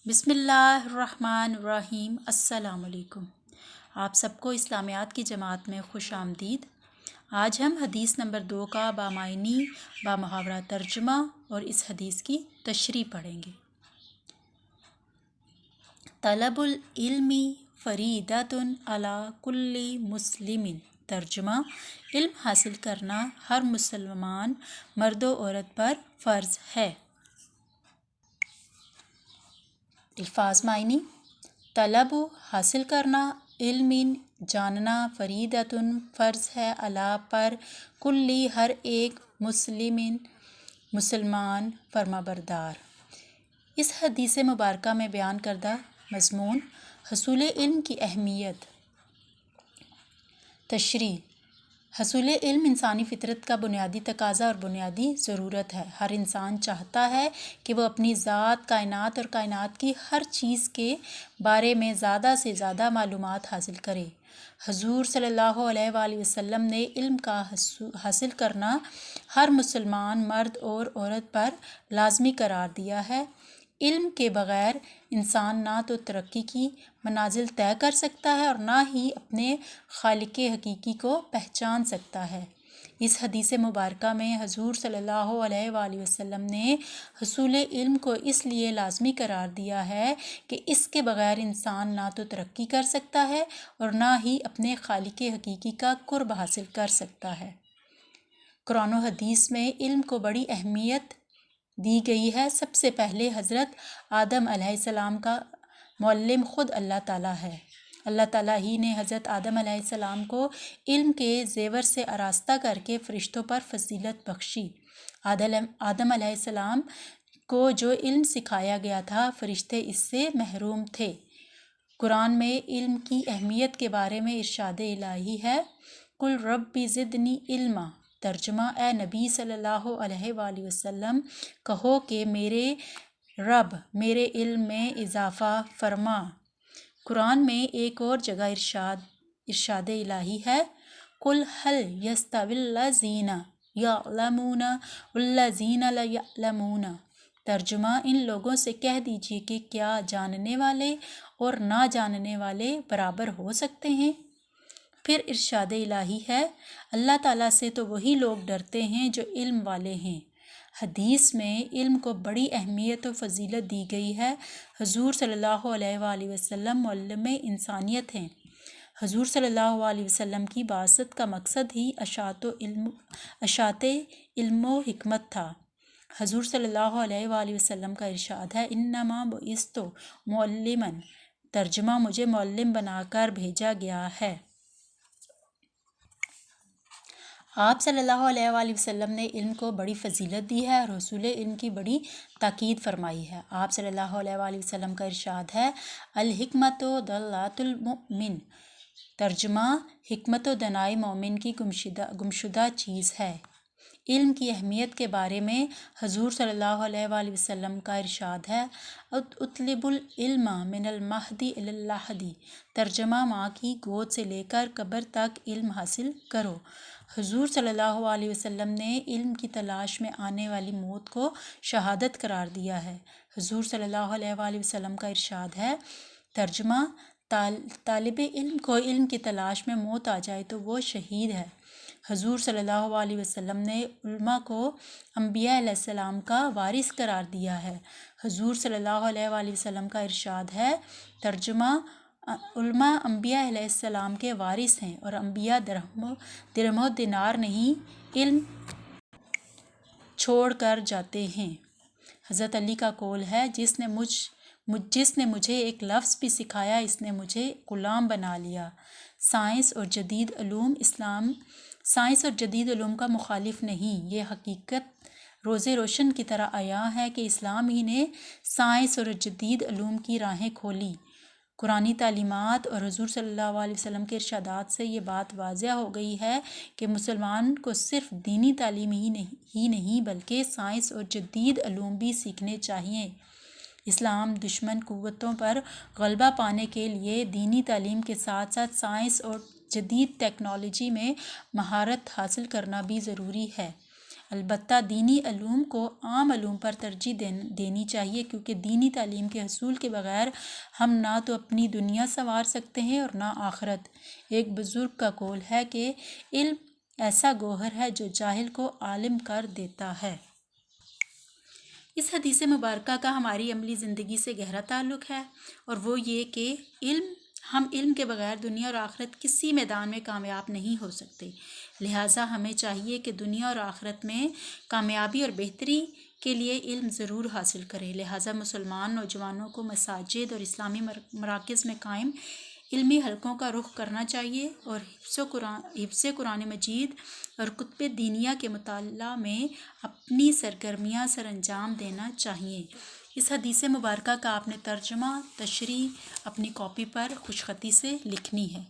بسم اللہ الرحمن الرحیم۔ السلام علیکم۔ آپ سب کو اسلامیات کی جماعت میں خوش آمدید۔ آج ہم حدیث نمبر 2 کا بامعنی بامحاورہ ترجمہ اور اس حدیث کی تشریح پڑھیں گے۔ طلب العلم فریضۃ علی کل مسلم۔ ترجمہ: علم حاصل کرنا ہر مسلمان مرد و عورت پر فرض ہے۔ الفاظ معنی: طلب حاصل کرنا، علم جاننا، فریضۃ فرض ہے، علی پر، کلی ہر ایک، مسلمان فرمانبردار۔ اس حدیث مبارکہ میں بیان کردہ مضمون حصول علم کی اہمیت۔ تشریح: حصول علم انسانی فطرت کا بنیادی تقاضا اور بنیادی ضرورت ہے۔ ہر انسان چاہتا ہے کہ وہ اپنی ذات، کائنات اور کائنات کی ہر چیز کے بارے میں زیادہ سے زیادہ معلومات حاصل کرے۔ حضور صلی اللہ علیہ وآلہ وسلم نے علم کا حاصل کرنا ہر مسلمان مرد اور عورت پر لازمی قرار دیا ہے۔ علم کے بغیر انسان نہ تو ترقی کی منازل طے کر سکتا ہے اور نہ ہی اپنے خالق حقیقی کو پہچان سکتا ہے۔ اس حدیث مبارکہ میں حضور صلی اللہ علیہ وآلہ وسلم نے حصول علم کو اس لیے لازمی قرار دیا ہے کہ اس کے بغیر انسان نہ تو ترقی کر سکتا ہے اور نہ ہی اپنے خالق حقیقی کا قرب حاصل کر سکتا ہے۔ قرآن و حدیث میں علم کو بڑی اہمیت دی گئی ہے۔ سب سے پہلے حضرت آدم علیہ السلام کا معلم خود اللہ تعالیٰ ہے۔ اللہ تعالیٰ ہی نے حضرت آدم علیہ السلام کو علم کے زیور سے آراستہ کر کے فرشتوں پر فضیلت بخشی۔ آدم علیہ السلام کو جو علم سکھایا گیا تھا، فرشتے اس سے محروم تھے۔ قرآن میں علم کی اہمیت کے بارے میں ارشاد الہی ہے: قل رب زدنی علما۔ ترجمہ: اے نبی صلی اللہ علیہ وآلہ وسلم کہو کہ میرے رب میرے علم میں اضافہ فرما۔ قرآن میں ایک اور جگہ ارشاد الہی ہے: قل هل يستوي الذین یعلمون والذین لا یعلمون۔ ترجمہ: ان لوگوں سے کہہ دیجئے کہ کیا جاننے والے اور نہ جاننے والے برابر ہو سکتے ہیں؟ پھر ارشاد الہی ہے: اللہ تعالیٰ سے تو وہی لوگ ڈرتے ہیں جو علم والے ہیں۔ حدیث میں علم کو بڑی اہمیت و فضیلت دی گئی ہے۔ حضور صلی اللہ علیہ وآلہ وسلم معلم انسانیت ہیں۔ حضور صلی اللہ علیہ وسلم کی بعثت کا مقصد ہی اشاعت علم و حکمت تھا۔ حضور صلی اللہ علیہ وآلہ وسلم کا ارشاد ہے: انما بعثت معلما۔ ترجمہ: مجھے معلم بنا کر بھیجا گیا ہے۔ آپ صلی اللہ علیہ وآلہ وسلم نے علم کو بڑی فضیلت دی ہے اور حصول علم کی بڑی تاکید فرمائی ہے۔ آپ صلی اللہ علیہ وآلہ وسلم کا ارشاد ہے: الحکمت ضلعۃ المؤمن۔ ترجمہ: حکمت و دانائی مومن کی گمشدہ چیز ہے۔ علم کی اہمیت کے بارے میں حضور صلی اللہ علیہ وآلہ وسلم کا ارشاد ہے: اطلبوا العلم من المہد الی اللحد۔ ترجمہ: ماں کی گود سے لے کر قبر تک علم حاصل کرو۔ حضور صلی اللہ علیہ وسلم نے علم کی تلاش میں آنے والی موت کو شہادت قرار دیا ہے۔ حضور صلی اللہ علیہ وآلہ وسلم کا ارشاد ہے: ترجمہ: طالب علم کو علم کی تلاش میں موت آ جائے تو وہ شہید ہے۔ حضور صلی اللہ علیہ وسلم نے علماء کو انبیاء علیہ السلام کا وارث قرار دیا ہے۔ حضور صلی اللہ علیہ وآلہ وسلم کا ارشاد ہے: ترجمہ: علماء انبیاء علیہ السلام کے وارث ہیں اور انبیاء درہم و دینار نہیں، علم چھوڑ کر جاتے ہیں۔ حضرت علی کا قول ہے: جس نے مجھے ایک لفظ بھی سکھایا، اس نے مجھے غلام بنا لیا۔ سائنس اور جدید علوم کا مخالف نہیں، یہ حقیقت روز روشن کی طرح عیاں ہے کہ اسلام ہی نے سائنس اور جدید علوم کی راہیں کھولیں۔ قرآنی تعلیمات اور حضور صلی اللہ علیہ وسلم کے ارشادات سے یہ بات واضح ہو گئی ہے کہ مسلمان کو صرف دینی تعلیم ہی نہیں بلکہ سائنس اور جدید علوم بھی سیکھنے چاہئیں۔ اسلام دشمن قوتوں پر غلبہ پانے کے لیے دینی تعلیم کے ساتھ ساتھ سائنس اور جدید ٹیکنالوجی میں مہارت حاصل کرنا بھی ضروری ہے۔ البتہ دینی علوم کو عام علوم پر ترجیح دینی چاہیے، کیونکہ دینی تعلیم کے حصول کے بغیر ہم نہ تو اپنی دنیا سنوار سکتے ہیں اور نہ آخرت۔ ایک بزرگ کا قول ہے کہ علم ایسا گوہر ہے جو جاہل کو عالم کر دیتا ہے۔ اس حدیث مبارکہ کا ہماری عملی زندگی سے گہرا تعلق ہے، اور وہ یہ کہ ہم علم کے بغیر دنیا اور آخرت کسی میدان میں کامیاب نہیں ہو سکتے۔ لہٰذا ہمیں چاہیے کہ دنیا اور آخرت میں کامیابی اور بہتری کے لیے علم ضرور حاصل کریں۔ لہٰذا مسلمان نوجوانوں کو مساجد اور اسلامی مراکز میں قائم علمی حلقوں کا رخ کرنا چاہیے اور حفظ قرآن مجید اور کتب دینیہ کے مطالعہ میں اپنی سرگرمیاں سر انجام دینا چاہیے۔ اس حدیث مبارکہ کا آپ نے ترجمہ تشریح اپنی کاپی پر خوش خطی سے لکھنی ہے۔